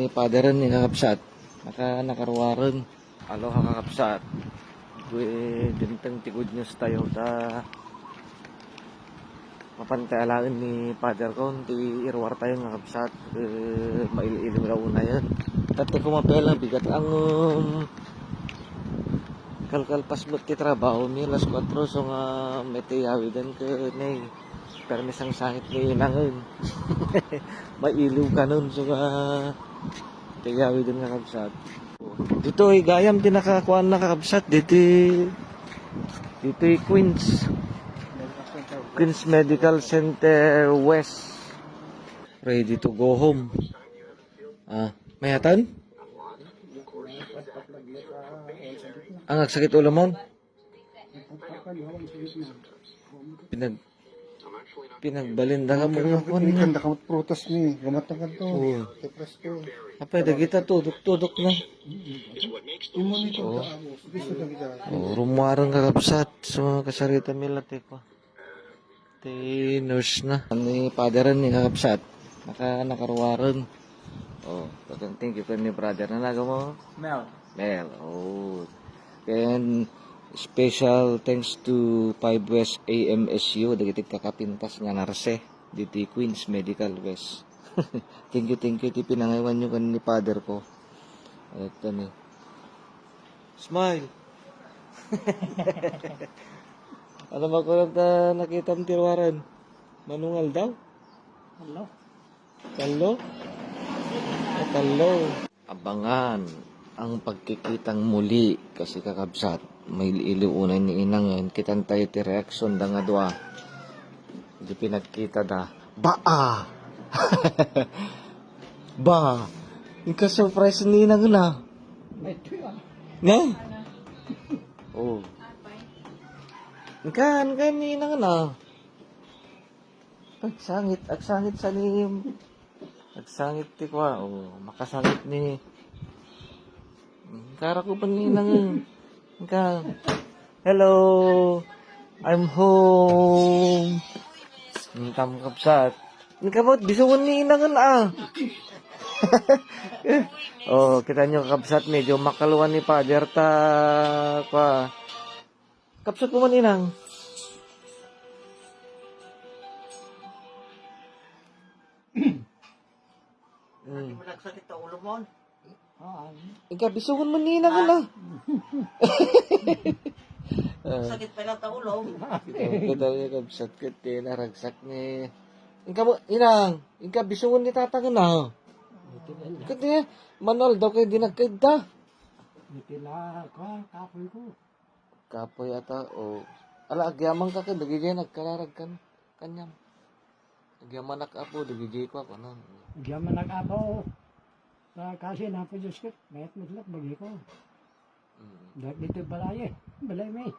ni paderan ni kakapsat. Nakaruwaran. Alo kakapsat. Gue dintang ti good news tayo ta mapantayalain ni pader ko ti irwar tayo nga kakapsat. Maililim raw na yan. Tate kumapela bigat ang kalkalpas mo ti trabaho mi las 4 so nga metiyawidan ke nay permisang sangit ni inangan. Mailiw ka nun so nga tiyawidan nga kakapsat. Dito ay gayam din nakakuan na kakabsat. Dito ay Queens Medical Center West. Ready to go home. Mayatan? Ang agsakit ulo mo? Pinagbalinda ka mo nga po niya. Kanda kamot prutas ni. Gamatang ka to. Tepres ko. Apay, dagita tudok-tudok na. Imo nito kaamos. Gusto na kita. Rumarang kakabsat. So, kasarita milate ko. Ti nurse na. Ni paderan ni kakabsat. Nakaruwaran. Thank you ni brother. Nalaga mo? Mel. And special thanks to 5 West AMSU. Dagitit kakapintas nga narse. Dito Queens Medical West. Thank you. Ti pinangaywan nyo kan ni father ko. Ito ni. Smile. Ano ba ko na nakita ang tirwaran? Manungal daw? Talo? Talo. Abangan ang pagkikitang muli kasi kakabsat. May iliunay ni inang kitan tayo ti reaksyon da nga dua. Hindi pinagkita da. Ba! Ika-surprise ni inang na. Na? Oh. Kan ni inang na. Agsangit sa ni. Agsangit ti kwa. Makasangit ni. Kara ko pa ni inang. Hello, I'm home. Tam kapsat. Kamot bisugon ni inangan kita nyo kapsat medyo makaluan ni pader ta pa. Kapsat mo man inang. Hindi mo nagsakit ta ulo mo? Ika bisugon man ni inangan Sakit pa lang ta ulo. Kita niya kapsat kiti naragsak ni. Inang, bisugon ni tatang na. Kati manol daw kayo dinagkaid da. Kapoy ko. Kapoy ata ala agyaman ka kay dagigay nagkararag kan kanyam. Agyaman nakapo dagigay ko ako nan. Agyaman nakapo. Kasi na po Diyos ko, mayat mitlak bagi ko. Dito balay may.